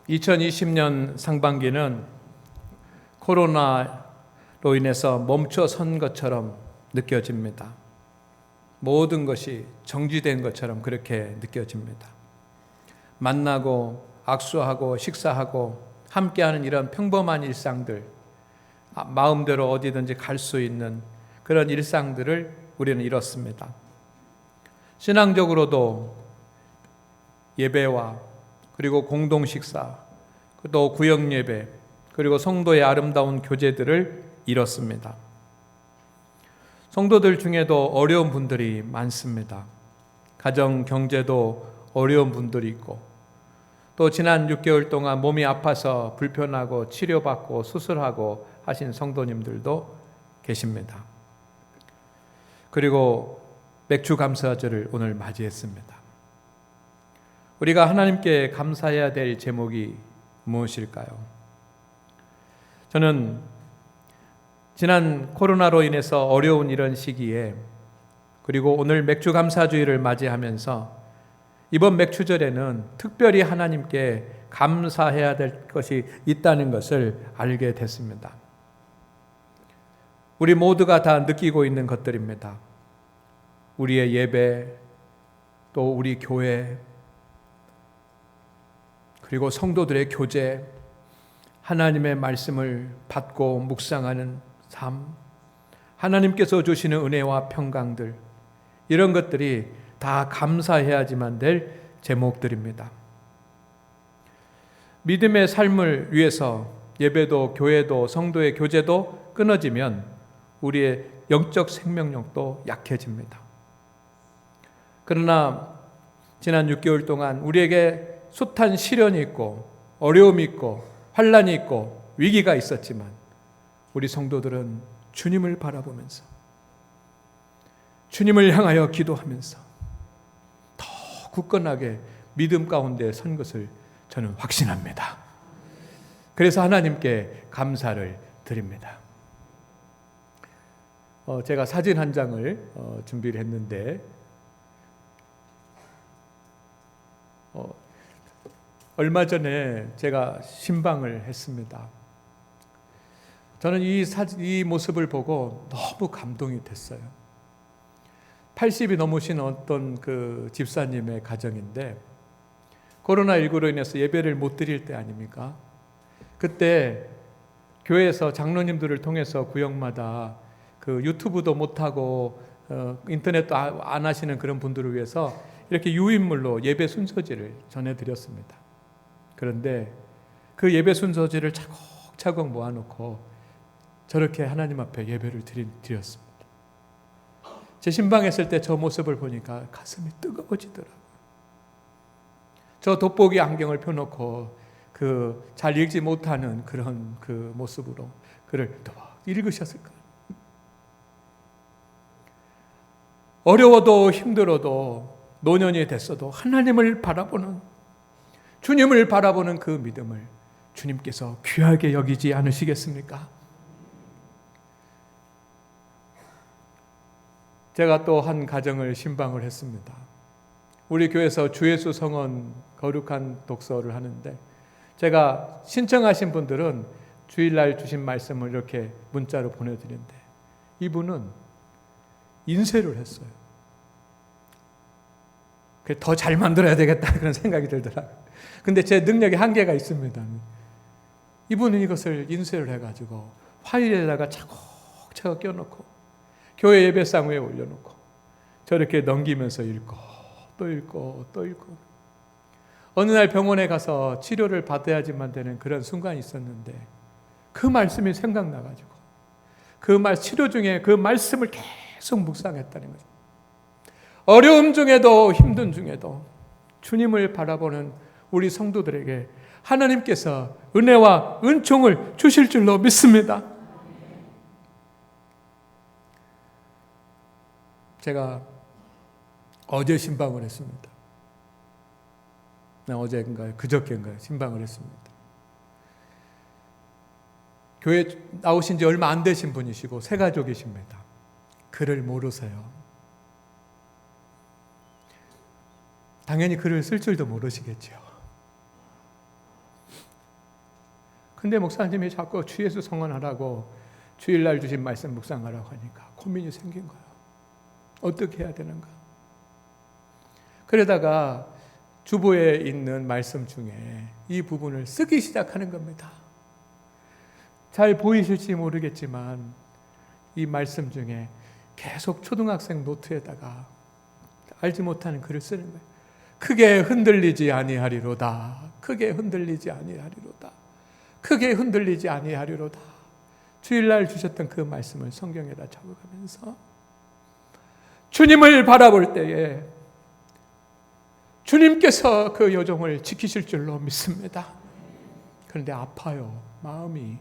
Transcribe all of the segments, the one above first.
2020년 상반기는 코로나로 인해서 멈춰선 것처럼 느껴집니다. 모든 것이 정지된 것처럼 그렇게 느껴집니다. 만나고 악수하고 식사하고 함께하는 이런 평범한 일상들, 마음대로 어디든지 갈 수 있는 그런 일상들을 우리는 잃었습니다. 신앙적으로도 예배와 그리고 공동 식사, 또 구역 예배, 그리고 성도의 아름다운 교제들을 잃었습니다. 성도들 중에도 어려운 분들이 많습니다. 가정 경제도 어려운 분들이 있고, 또 지난 6개월 동안 몸이 아파서 불편하고 치료받고 수술하고 하신 성도님들도 계십니다. 그리고 맥주 감사절을 오늘 맞이했습니다. 우리가 하나님께 감사해야 될 제목이 무엇일까요? 저는 지난 코로나로 인해서 어려운 이런 시기에, 그리고 오늘 맥주 감사주일을 맞이하면서 이번 맥주절에는 특별히 하나님께 감사해야 될 것이 있다는 것을 알게 됐습니다. 우리 모두가 다 느끼고 있는 것들입니다. 우리의 예배, 또 우리 교회, 그리고 성도들의 교제, 하나님의 말씀을 받고 묵상하는 삶, 하나님께서 주시는 은혜와 평강들, 이런 것들이 다 감사해야지만 될 제목들입니다. 믿음의 삶을 위해서 예배도 교회도 성도의 교제도 끊어지면 우리의 영적 생명력도 약해집니다. 그러나 지난 6개월 동안 우리에게 숱한 시련이 있고 어려움이 있고 환난이 있고 위기가 있었지만 우리 성도들은 주님을 바라보면서 주님을 향하여 기도하면서 더 굳건하게 믿음 가운데 선 것을 저는 확신합니다. 그래서 하나님께 감사를 드립니다. 제가 사진 한 장을 준비를 했는데 얼마 전에 제가 신방을 했습니다. 저는 이 모습을 보고 너무 감동이 됐어요. 80이 넘으신 어떤 그 집사님의 가정인데 코로나19로 인해서 예배를 못 드릴 때 아닙니까? 그때 교회에서 장로님들을 통해서 구역마다 그 유튜브도 못하고 인터넷도 안 하시는 그런 분들을 위해서 이렇게 유인물로 예배 순서지를 전해드렸습니다. 그런데 그 예배 순서지를 차곡차곡 모아놓고 저렇게 하나님 앞에 예배를 드렸습니다. 제 신방했을 때 저 모습을 보니까 가슴이 뜨거워지더라고요. 저 돋보기 안경을 펴놓고 그 잘 읽지 못하는 그런 그 모습으로 글을 또 읽으셨을 거예요. 어려워도 힘들어도 노년이 됐어도 하나님을 바라보는, 주님을 바라보는 그 믿음을 주님께서 귀하게 여기지 않으시겠습니까? 제가 또 한 가정을 신방을 했습니다. 우리 교회에서 주예수 성원 거룩한 독서를 하는데 제가 신청하신 분들은 주일날 주신 말씀을 이렇게 문자로 보내드리는데 이분은 인쇄를 했어요. 더 잘 만들어야 되겠다 그런 생각이 들더라고요. 근데 제 능력에 한계가 있습니다. 이분은 이것을 인쇄를 해가지고 파일에다가 차곡차곡 껴놓고 교회 예배상 위에 올려놓고 저렇게 넘기면서 읽고 또 읽고 또 읽고, 어느 날 병원에 가서 치료를 받아야지만 되는 그런 순간이 있었는데 그 말씀이 생각나가지고 치료 중에 그 말씀을 계속 묵상했다는 거죠. 어려움 중에도 힘든 중에도 주님을 바라보는 우리 성도들에게 하나님께서 은혜와 은총을 주실 줄로 믿습니다. 제가 어제 신방을 했습니다. 어제인가요? 그저께인가요? 신방을 했습니다. 교회 나오신 지 얼마 안 되신 분이시고 새가족이십니다. 글을 모르세요. 당연히 글을 쓸 줄도 모르시겠죠. 근데 목사님이 자꾸 주 예수 성원하라고 주일날 주신 말씀 묵상하라고 하니까 고민이 생긴 거예요. 어떻게 해야 되는가? 그러다가 주보에 있는 말씀 중에 이 부분을 쓰기 시작하는 겁니다. 잘 보이실지 모르겠지만 이 말씀 중에 계속 초등학생 노트에다가 알지 못하는 글을 쓰는 거예요. 크게 흔들리지 아니하리로다. 크게 흔들리지 아니하리로다. 크게 흔들리지 아니하리로다. 주일날 주셨던 그 말씀을 성경에다 적어가면서 주님을 바라볼 때에 주님께서 그 여종을 지키실 줄로 믿습니다. 그런데 아파요. 마음이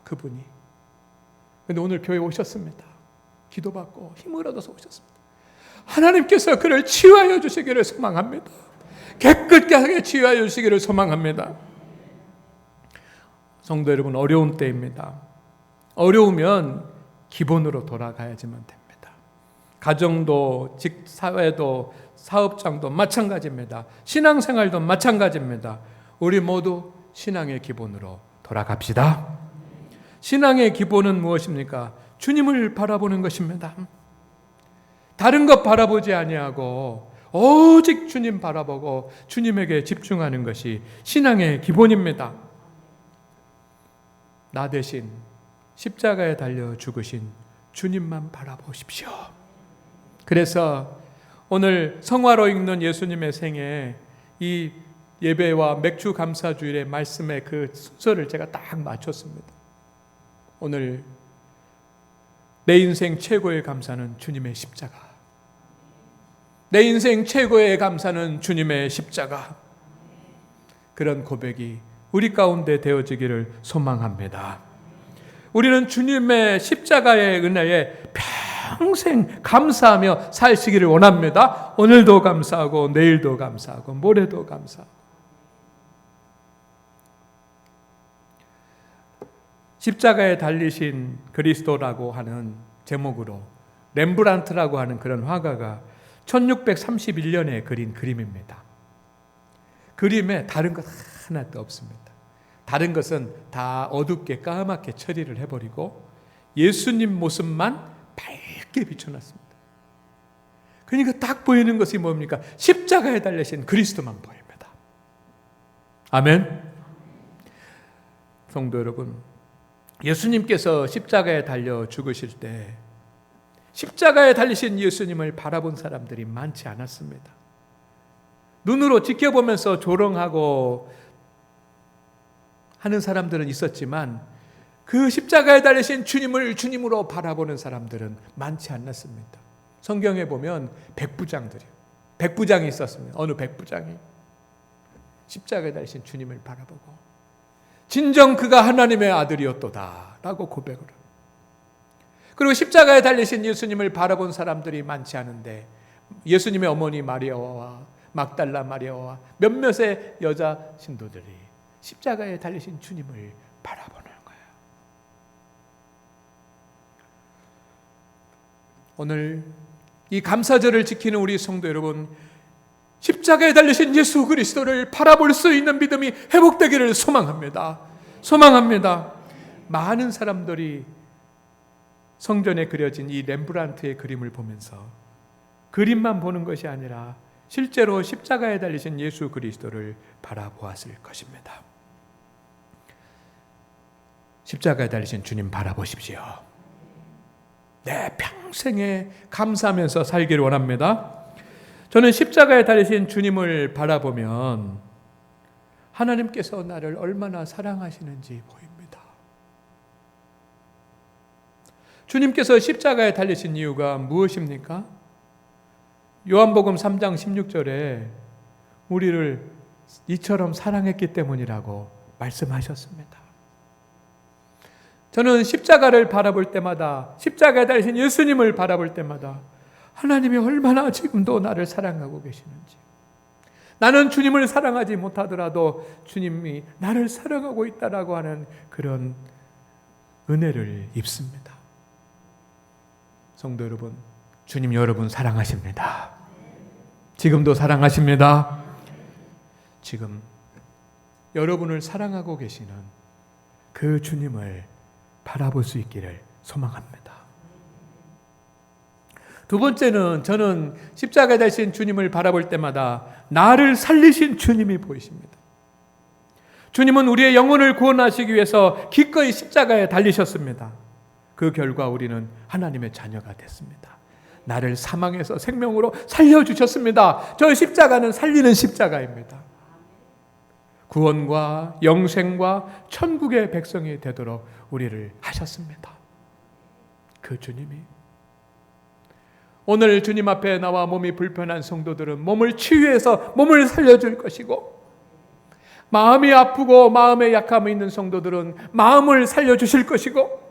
그분이. 그런데 오늘 교회 오셨습니다. 기도받고 힘을 얻어서 오셨습니다. 하나님께서 그를 치유하여 주시기를 소망합니다. 깨끗하게 치유하여 주시기를 소망합니다. 성도 여러분, 어려운 때입니다. 어려우면 기본으로 돌아가야지만 됩니다. 가정도, 사회도, 사업장도 마찬가지입니다. 신앙생활도 마찬가지입니다. 우리 모두 신앙의 기본으로 돌아갑시다. 신앙의 기본은 무엇입니까? 주님을 바라보는 것입니다. 다른 것 바라보지 아니하고 오직 주님 바라보고 주님에게 집중하는 것이 신앙의 기본입니다. 나 대신 십자가에 달려 죽으신 주님만 바라보십시오. 그래서 오늘 성화로 읽는 예수님의 생애, 이 예배와 맥주 감사주일의 말씀의 그 순서를 제가 딱 맞췄습니다. 오늘 내 인생 최고의 감사는 주님의 십자가. 내 인생 최고의 감사는 주님의 십자가. 그런 고백이 우리 가운데 되어지기를 소망합니다. 우리는 주님의 십자가의 은혜에 평생 감사하며 살시기를 원합니다. 오늘도 감사하고 내일도 감사하고 모레도 감사하고. 십자가에 달리신 그리스도라고 하는 제목으로 렘브란트라고 하는 그런 화가가 1631년에 그린 그림입니다. 그림에 다른 것 하나도 없습니다. 다른 것은 다 어둡게 까맣게 처리를 해버리고 예수님 모습만 밝게 비춰놨습니다. 그러니까 딱 보이는 것이 뭡니까? 십자가에 달리신 그리스도만 보입니다. 아멘. 성도 여러분, 예수님께서 십자가에 달려 죽으실 때 십자가에 달리신 예수님을 바라본 사람들이 많지 않았습니다. 눈으로 지켜보면서 조롱하고 하는 사람들은 있었지만 그 십자가에 달리신 주님을 주님으로 바라보는 사람들은 많지 않았습니다. 성경에 보면 백부장이 있었습니다. 어느 백부장이 십자가에 달리신 주님을 바라보고 진정 그가 하나님의 아들이었도다 라고 고백을 합니다. 그리고 십자가에 달리신 예수님을 바라본 사람들이 많지 않은데 예수님의 어머니 마리아와 막달라 마리아와 몇몇의 여자 신도들이 십자가에 달리신 주님을 바라보는 거예요. 오늘 이 감사절을 지키는 우리 성도 여러분, 십자가에 달리신 예수 그리스도를 바라볼 수 있는 믿음이 회복되기를 소망합니다. 소망합니다. 많은 사람들이 성전에 그려진 이 렘브란트의 그림을 보면서 그림만 보는 것이 아니라 실제로 십자가에 달리신 예수 그리스도를 바라보았을 것입니다. 십자가에 달리신 주님 바라보십시오. 내 평생에 감사하면서 살기를 원합니다. 저는 십자가에 달리신 주님을 바라보면 하나님께서 나를 얼마나 사랑하시는지 보입니다. 주님께서 십자가에 달리신 이유가 무엇입니까? 요한복음 3장 16절에 우리를 이처럼 사랑했기 때문이라고 말씀하셨습니다. 저는 십자가를 바라볼 때마다, 십자가에 달리신 예수님을 바라볼 때마다 하나님이 얼마나 지금도 나를 사랑하고 계시는지, 나는 주님을 사랑하지 못하더라도 주님이 나를 사랑하고 있다라고 하는 그런 은혜를 입습니다. 성도 여러분, 주님 여러분 사랑하십니다. 지금도 사랑하십니다. 지금 여러분을 사랑하고 계시는 그 주님을 바라볼 수 있기를 소망합니다. 두 번째는 저는 십자가에 달리신 주님을 바라볼 때마다 나를 살리신 주님이 보이십니다. 주님은 우리의 영혼을 구원하시기 위해서 기꺼이 십자가에 달리셨습니다. 그 결과 우리는 하나님의 자녀가 됐습니다. 나를 사망에서 생명으로 살려주셨습니다. 저 십자가는 살리는 십자가입니다. 구원과 영생과 천국의 백성이 되도록 우리를 하셨습니다. 그 주님이. 오늘 주님 앞에 나와 몸이 불편한 성도들은 몸을 치유해서 몸을 살려줄 것이고, 마음이 아프고 마음에 약함이 있는 성도들은 마음을 살려주실 것이고,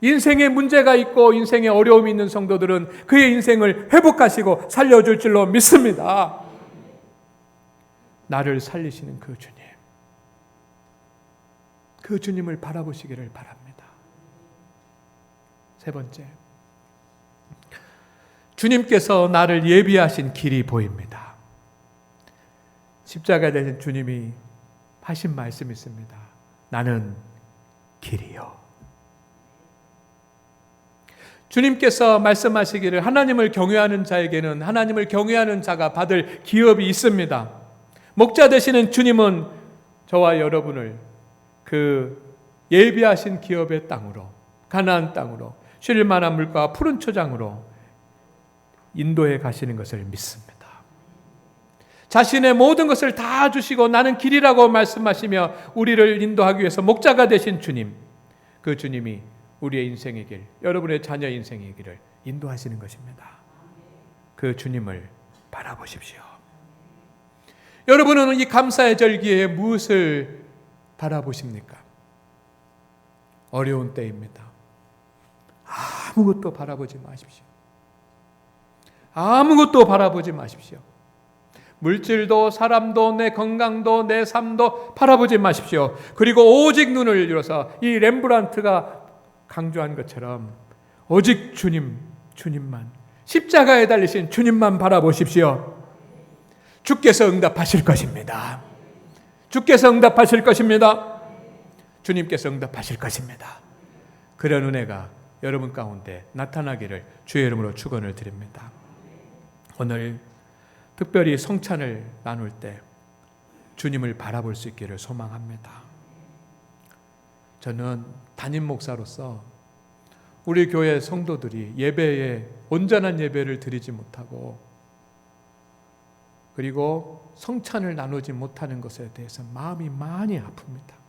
인생에 문제가 있고 인생에 어려움이 있는 성도들은 그의 인생을 회복하시고 살려줄 줄로 믿습니다. 나를 살리시는 그 주님, 그 주님을 바라보시기를 바랍니다. 세 번째, 주님께서 나를 예비하신 길이 보입니다. 십자가에 대신 주님이 하신 말씀이 있습니다. 나는 길이요. 주님께서 말씀하시기를 하나님을 경외하는 자에게는 하나님을 경외하는 자가 받을 기업이 있습니다. 목자 되시는 주님은 저와 여러분을 그 예비하신 기업의 땅으로, 가나안 땅으로, 쉴 만한 물가와 푸른 초장으로 인도해 가시는 것을 믿습니다. 자신의 모든 것을 다 주시고 나는 길이라고 말씀하시며 우리를 인도하기 위해서 목자가 되신 주님, 그 주님이 우리의 인생의 길, 여러분의 자녀 인생의 길을 인도하시는 것입니다. 그 주님을 바라보십시오. 여러분은 이 감사의 절기에 무엇을 바라보십니까? 어려운 때입니다. 아무것도 바라보지 마십시오. 아무것도 바라보지 마십시오. 물질도 사람도 내 건강도 내 삶도 바라보지 마십시오. 그리고 오직 눈을 들어서 이 렘브란트가 강조한 것처럼 오직 주님만, 십자가에 달리신 주님만 바라보십시오. 주께서 응답하실 것입니다. 주께서 응답하실 것입니다. 주님께서 응답하실 것입니다. 그런 은혜가 여러분 가운데 나타나기를 주의 이름으로 축원을 드립니다. 오늘 특별히 성찬을 나눌 때 주님을 바라볼 수 있기를 소망합니다. 저는 담임 목사로서 우리 교회 성도들이 예배에 온전한 예배를 드리지 못하고 그리고 성찬을 나누지 못하는 것에 대해서 마음이 많이 아픕니다.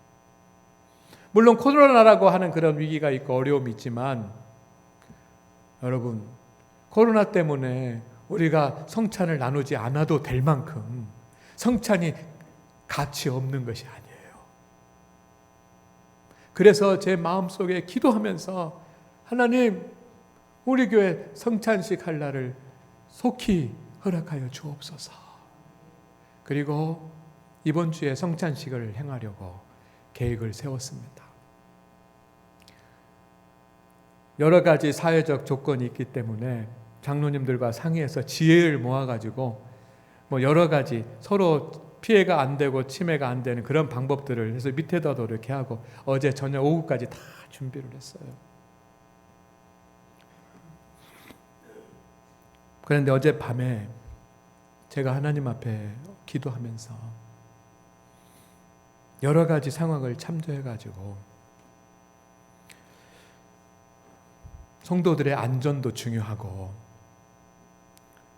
물론 코로나라고 하는 그런 위기가 있고 어려움이 있지만 여러분, 코로나 때문에 우리가 성찬을 나누지 않아도 될 만큼 성찬이 가치 없는 것이 아니에요. 그래서 제 마음속에 기도하면서 하나님, 우리 교회 성찬식 할 날을 속히 허락하여 주옵소서. 그리고 이번 주에 성찬식을 행하려고 계획을 세웠습니다. 여러 가지 사회적 조건이 있기 때문에 장로님들과 상의해서 지혜를 모아가지고 여러 가지 서로 피해가 안 되고 침해가 안 되는 그런 방법들을 해서 밑에다도 이렇게 하고 어제 저녁 오후까지 다 준비를 했어요. 그런데 어제 밤에 제가 하나님 앞에 기도하면서 여러 가지 상황을 참조해가지고 성도들의 안전도 중요하고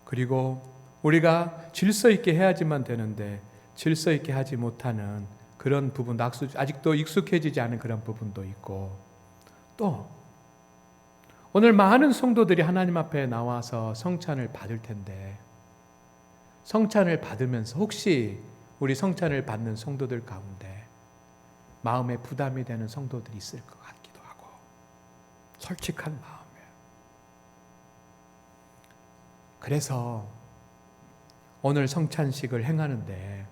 그리고 우리가 질서 있게 해야지만 되는데 질서 있게 하지 못하는 그런 부분, 아직도 익숙해지지 않은 그런 부분도 있고 또 오늘 많은 성도들이 하나님 앞에 나와서 성찬을 받을 텐데 성찬을 받으면서 혹시 우리 성찬을 받는 성도들 가운데 마음에 부담이 되는 성도들이 있을 것 같기도 하고 솔직한 마음에 그래서 오늘 성찬식을 행하는데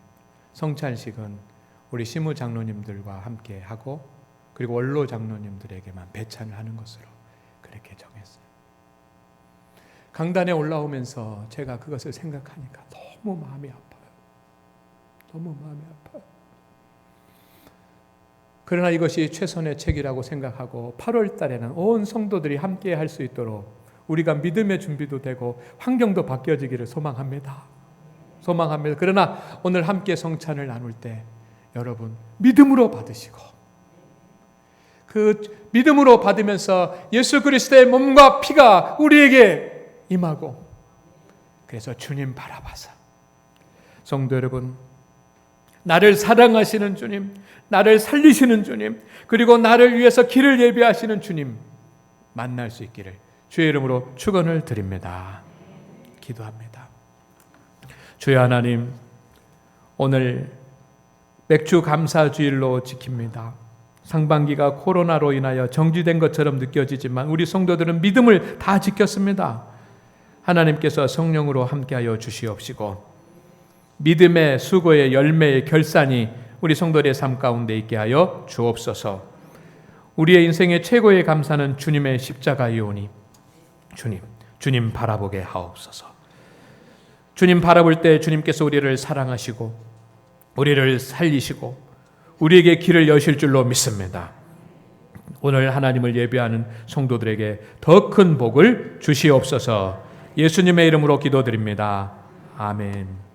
성찬식은 우리 시무 장로님들과 함께 하고 그리고 원로 장로님들에게만 배찬을 하는 것으로 그렇게 정했어요. 강단에 올라오면서 제가 그것을 생각하니까 너무 마음이 아파요. 너무 마음이 아파요. 그러나 이것이 최선의 책이라고 생각하고 8월 달에는 온 성도들이 함께 할 수 있도록 우리가 믿음의 준비도 되고 환경도 바뀌어지기를 소망합니다. 소망합니다. 그러나 오늘 함께 성찬을 나눌 때 여러분 믿음으로 받으시고 그 믿음으로 받으면서 예수 그리스도의 몸과 피가 우리에게 임하고 그래서 주님 바라봐서 성도 여러분 나를 사랑하시는 주님, 나를 살리시는 주님, 그리고 나를 위해서 길을 예비하시는 주님 만날 수 있기를 주의 이름으로 축원을 드립니다. 기도합니다. 주여 하나님, 오늘 맥주 감사주일로 지킵니다. 상반기가 코로나로 인하여 정지된 것처럼 느껴지지만 우리 성도들은 믿음을 다 지켰습니다. 하나님께서 성령으로 함께하여 주시옵시고 믿음의 수고의 열매의 결산이 우리 성도들의 삶 가운데 있게 하여 주옵소서. 우리의 인생의 최고의 감사는 주님의 십자가이오니 주님 바라보게 하옵소서. 주님 바라볼 때 주님께서 우리를 사랑하시고 우리를 살리시고 우리에게 길을 여실 줄로 믿습니다. 오늘 하나님을 예배하는 성도들에게 더 큰 복을 주시옵소서. 예수님의 이름으로 기도드립니다. 아멘.